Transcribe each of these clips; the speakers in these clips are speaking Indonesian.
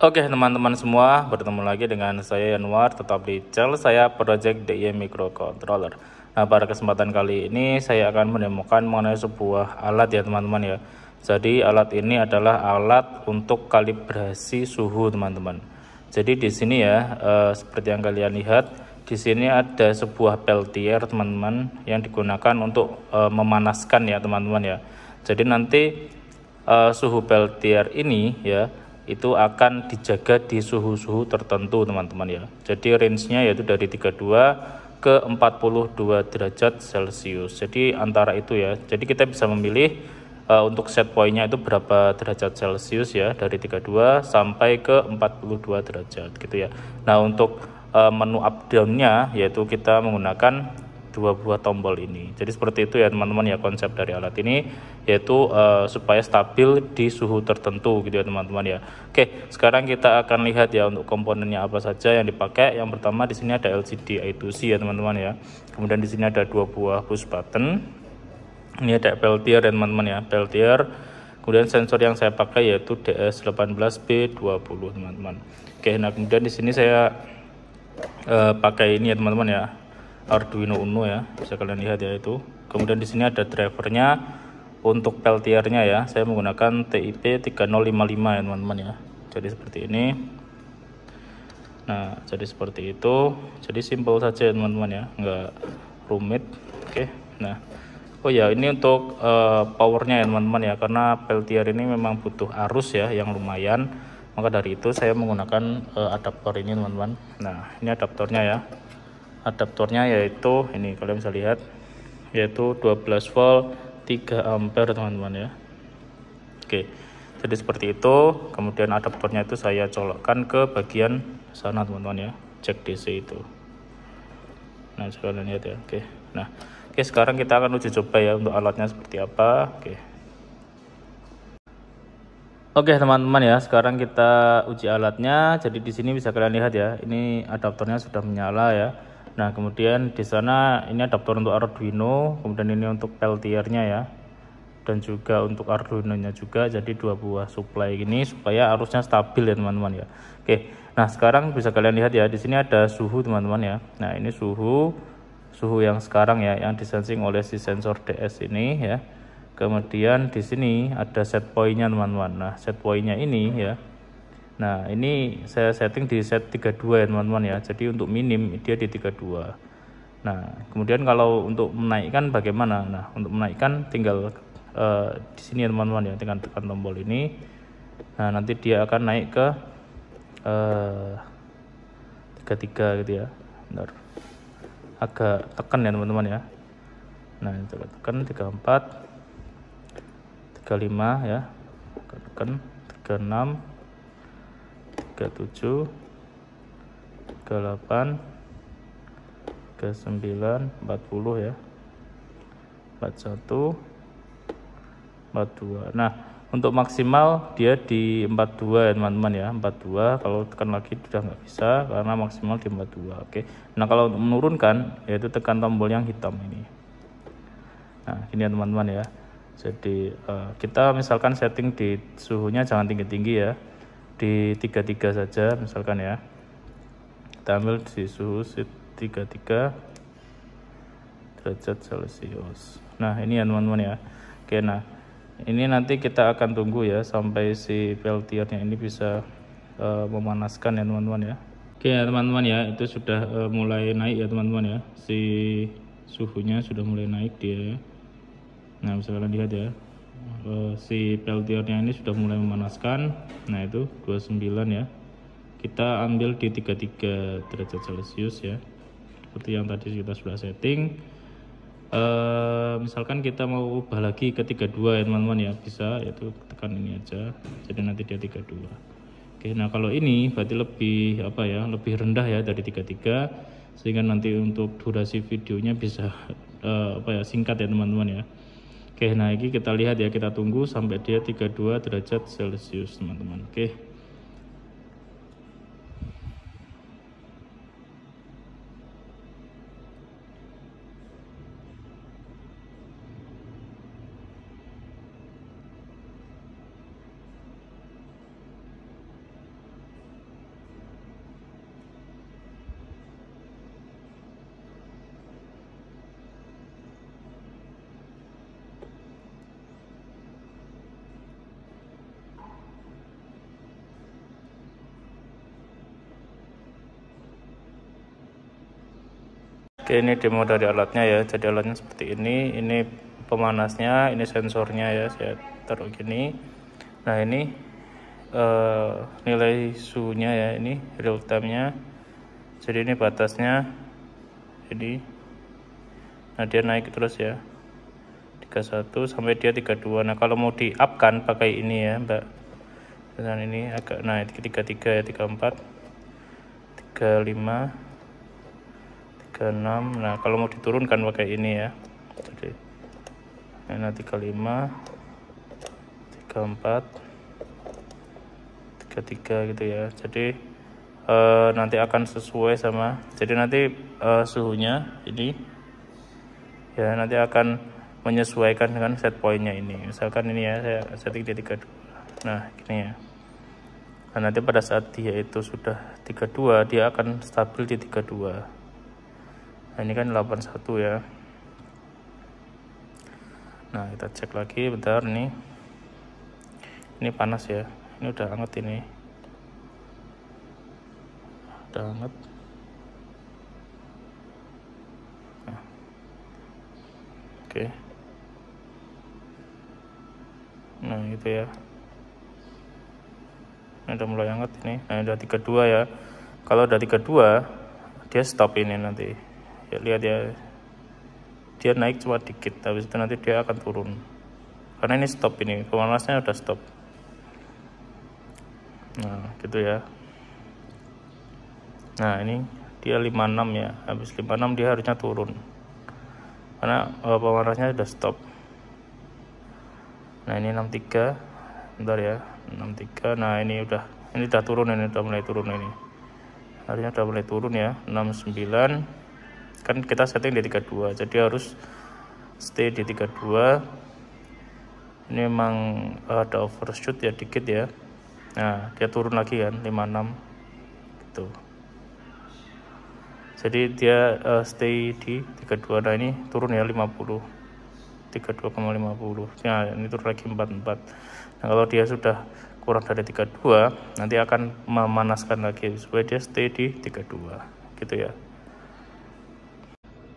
Oke teman-teman semua, bertemu lagi dengan saya Yanuar, tetap di channel saya Project DIY Microcontroller. Nah, pada kesempatan kali ini saya akan menemukan mengenai sebuah alat ya teman-teman ya. Jadi alat ini adalah alat untuk kalibrasi suhu teman-teman. Jadi di sini ya, seperti yang kalian lihat, di sini ada sebuah peltier teman-teman yang digunakan untuk memanaskan ya teman-teman ya. Jadi nanti suhu peltier ini ya itu akan dijaga di suhu-suhu tertentu teman-teman ya. Jadi range-nya yaitu dari 32 ke 42 derajat Celcius. Jadi antara itu ya. Jadi kita bisa memilih untuk set point-nya itu berapa derajat Celcius ya, dari 32 sampai ke 42 derajat gitu ya. Nah, untuk menu up down-nya yaitu kita menggunakan dua buah tombol ini. Jadi seperti itu ya teman-teman ya, konsep dari alat ini yaitu supaya stabil di suhu tertentu gitu ya teman-teman ya. Oke, sekarang kita akan lihat ya untuk komponennya apa saja yang dipakai. Yang pertama di sini ada LCD I2C ya teman-teman ya. Kemudian di sini ada dua buah push button. Ini ada peltier ya teman-teman ya, peltier. Kemudian sensor yang saya pakai yaitu DS18B20 teman-teman. Oke, nah kemudian di sini saya pakai ini ya teman-teman ya, Arduino Uno ya, bisa kalian lihat ya itu. Kemudian di sini ada drivernya. Untuk peltiernya ya, saya menggunakan TIP 3055 ya teman-teman ya. Jadi seperti ini. Nah, jadi seperti itu. Jadi simple saja teman-teman ya, nggak rumit. Oke. Nah, oh ya, ini untuk powernya ya teman-teman ya, karena peltier ini memang butuh arus ya yang lumayan. Maka dari itu saya menggunakan adaptor ini teman-teman. Nah, ini adaptornya ya. Adaptornya yaitu ini, kalian bisa lihat, yaitu 12 volt 3 ampere teman-teman ya. Oke, jadi seperti itu. Kemudian adaptornya itu saya colokkan ke bagian sana teman-teman ya, jack DC itu. Nah, kalian lihat ya. Oke, nah oke, sekarang kita akan uji coba ya untuk alatnya seperti apa. Oke teman-teman ya, sekarang kita uji alatnya. Jadi di sini bisa kalian lihat ya, ini adaptornya sudah menyala ya. Nah, kemudian di sana ini adaptor untuk Arduino, kemudian ini untuk peltiernya ya, dan juga untuk Arduino-nya juga. Jadi dua buah supply ini supaya arusnya stabil ya teman-teman ya. Oke, nah sekarang bisa kalian lihat ya, di sini ada suhu teman-teman ya. Nah, ini suhu yang sekarang ya, yang disensing oleh si sensor DS ini ya. Kemudian di sini ada set point-nya teman-teman. Nah, set point-nya ini ya. Nah, ini saya setting di set 32 ya teman-teman ya. Jadi untuk minim dia di 32. Nah, kemudian kalau untuk menaikkan bagaimana? Nah, untuk menaikkan tinggal di sini ya teman-teman ya, tinggal tekan tombol ini. Nah, nanti dia akan naik ke 33 gitu ya. Bentar. Agak tekan ya teman-teman ya. Nah, coba tekan 34, 35 ya. Tekan 36, 37, 38, 39, 40 ya, 41, 42. Nah, untuk maksimal dia di 42 ya teman-teman ya, 42. Kalau tekan lagi sudah nggak bisa karena maksimal di 42. Oke. Nah, kalau untuk menurunkan yaitu tekan tombol yang hitam ini. Nah, ini ya teman-teman ya. Jadi kita misalkan setting di suhunya jangan tinggi-tinggi ya, di 33 saja misalkan ya. Kita ambil di suhu 33 derajat Celcius. Nah, ini ya teman-teman ya. Oke, nah ini nanti kita akan tunggu ya sampai si peltiernya ini bisa memanaskan ya teman-teman ya. Oke ya teman-teman ya, itu sudah mulai naik ya teman-teman ya. Si suhunya sudah mulai naik dia. Nah, bisa kalian lihat ya, si peltiernya ini sudah mulai memanaskan. Nah, itu 29 ya. Kita ambil di 33 derajat Celcius ya, seperti yang tadi kita sudah setting. Misalkan kita mau ubah lagi ke 32 ya teman-teman ya, bisa, yaitu tekan ini aja, jadi nanti dia 32. Oke, nah kalau ini berarti lebih apa ya, lebih rendah ya dari 33, sehingga nanti untuk durasi videonya bisa apa ya, singkat ya teman-teman ya. Oke, nah ini kita lihat ya, kita tunggu sampai dia 32 derajat Celcius teman-teman. Oke. Oke, ini demo dari alatnya ya. Jadi alatnya seperti ini pemanasnya, ini sensornya ya, saya taruh gini. Nah ini nilai suhunya ya, ini real time-nya. Jadi ini batasnya ini. Nah dia naik terus ya, 31 sampai dia 32. Nah kalau mau di up kan pakai ini ya Mbak. Dan ini agak naik 33 ya, 34, 35, 36. Nah kalau mau diturunkan pakai ini ya. Jadi nah 35, 34, 33 gitu ya. Jadi nanti akan sesuai sama, jadi nanti suhunya ini ya nanti akan menyesuaikan dengan set pointnya ini. Misalkan ini ya saya setting di 32. Nah gini ya. Nah nanti pada saat dia itu sudah 32 dia akan stabil di 32. Nah ini kan 81 ya. Nah kita cek lagi bentar nih. Ini panas ya. Ini udah hangat ini. Udah hangat. Nah. Oke. Nah gitu ya. Ini udah mulai hangat ini. Nah udah 32 ya. Kalau udah 32 dia stop ini nanti ya, lihat ya, dia naik cuma dikit, habis itu nanti dia akan turun karena ini stop, ini pemanasnya udah stop. Nah gitu ya. Nah ini dia 56 ya, habis 56 dia harusnya turun karena pemanasnya udah stop. Nah ini 63, bentar ya, 63. Nah ini udah turun, ini udah mulai turun, ini harusnya udah mulai turun ya. 69 kan kita setting di 32, jadi harus stay di 32. Ini memang ada overshoot ya dikit ya. Nah dia turun lagi kan 56 gitu, jadi dia stay di 32. Nah ini turun ya 50, 32,50. Nah ini turun lagi 44. Nah kalau dia sudah kurang dari 32 nanti akan memanaskan lagi supaya dia stay di 32 gitu ya.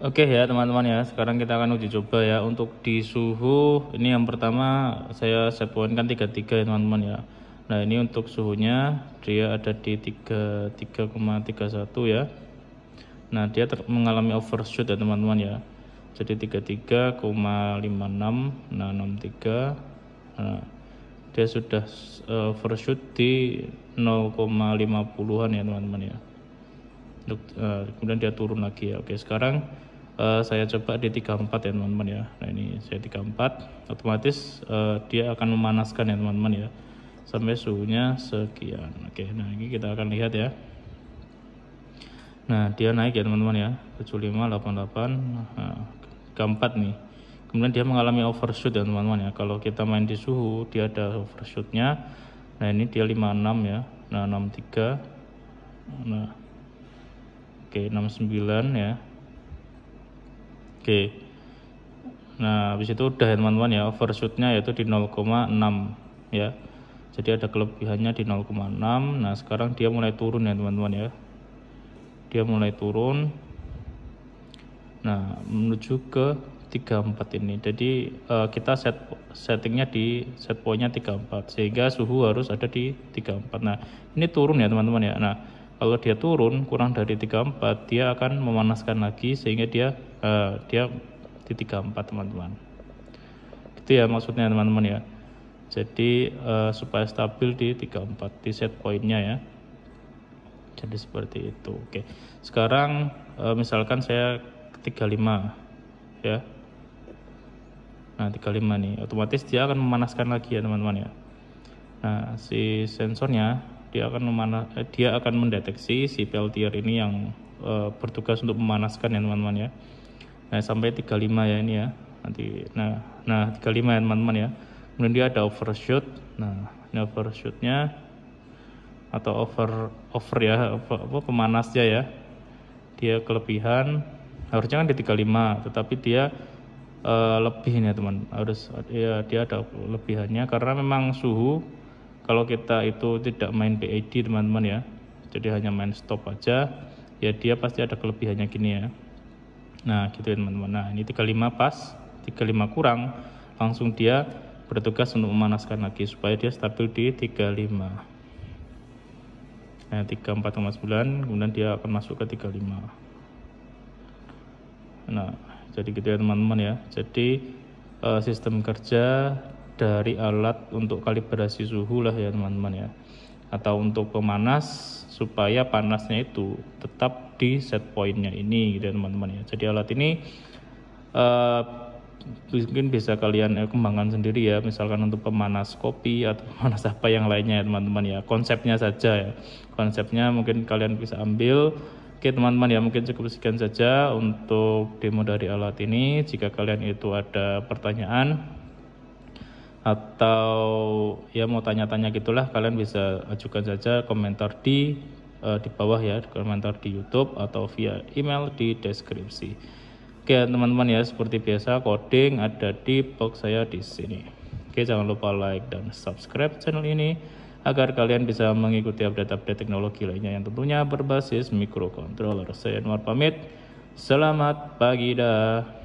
Oke ya teman-teman ya, sekarang kita akan uji coba ya untuk di suhu. Ini yang pertama saya set point kan 33 ya teman-teman ya. Nah ini untuk suhunya dia ada di 33,31 ya. Nah dia mengalami overshoot ya teman-teman ya. Jadi 33,56. Nah 63. Nah dia sudah overshoot di 0,50an ya teman-teman ya. Kemudian dia turun lagi ya. Oke sekarang saya coba di 34 ya teman-teman ya. Nah ini saya 34, otomatis dia akan memanaskan ya teman-teman ya sampai suhunya sekian. Oke nah ini kita akan lihat ya. Nah dia naik ya teman-teman ya, 75, 88. Nah, 34 nih, kemudian dia mengalami overshoot ya teman-teman ya. Kalau kita main di suhu dia ada overshootnya. Nah ini dia 56 ya. Nah 63. Nah oke 69 ya. Oke. Nah habis itu udah ya teman-teman ya, overshootnya yaitu di 0,6 ya. Jadi ada kelebihannya di 0,6. Nah sekarang dia mulai turun ya teman-teman ya. Dia mulai turun. Nah menuju ke 34 ini. Jadi kita settingnya di set pointnya 34 sehingga suhu harus ada di 34. Nah ini turun ya teman-teman ya. Nah kalau dia turun kurang dari 34 dia akan memanaskan lagi sehingga dia di 34 teman-teman. Itu ya maksudnya teman-teman ya. Jadi supaya stabil di 34 di set pointnya ya. Jadi seperti itu. Oke. Sekarang misalkan saya 35 ya. Nah 35 nih, otomatis dia akan memanaskan lagi ya teman-teman ya. Nah si sensornya dia akan mendeteksi si peltier ini yang bertugas untuk memanaskan ya teman-teman ya. Nah sampai 35 ya ini ya nanti. Nah 35 ya teman-teman ya. Kemudian dia ada overshoot. Nah ini overshootnya atau over ya, apa pemanasnya ya. Dia kelebihan, harusnya kan di 35 tetapi dia lebih ya teman, harus ya dia ada lebihannya karena memang suhu kalau kita itu tidak main PID teman-teman ya, jadi hanya main stop aja ya, dia pasti ada kelebihannya gini ya. Nah gitu ya teman-teman. Nah ini 35 pas, 35 kurang, langsung dia bertugas untuk memanaskan lagi supaya dia stabil di 35. Nah 34,9, kemudian dia akan masuk ke 35. Nah jadi gitu ya teman-teman ya. Jadi sistem kerja dari alat untuk kalibrasi suhu lah ya teman-teman ya, atau untuk pemanas supaya panasnya itu tetap di set pointnya ini gitu ya teman-teman ya. Jadi alat ini mungkin bisa kalian kembangkan sendiri ya, misalkan untuk pemanas kopi atau pemanas apa yang lainnya ya teman-teman ya. Konsepnya saja ya, konsepnya mungkin kalian bisa ambil. Oke teman-teman ya, mungkin cukup sekian saja untuk demo dari alat ini. Jika kalian itu ada pertanyaan atau ya mau tanya-tanya gitulah, kalian bisa ajukan saja komentar di bawah ya, komentar di YouTube atau via email di deskripsi. Oke teman-teman ya, seperti biasa coding ada di box saya di sini. Oke, jangan lupa like dan subscribe channel ini agar kalian bisa mengikuti update-update teknologi lainnya yang tentunya berbasis microcontroller. Saya Anwar pamit. Selamat pagi dah.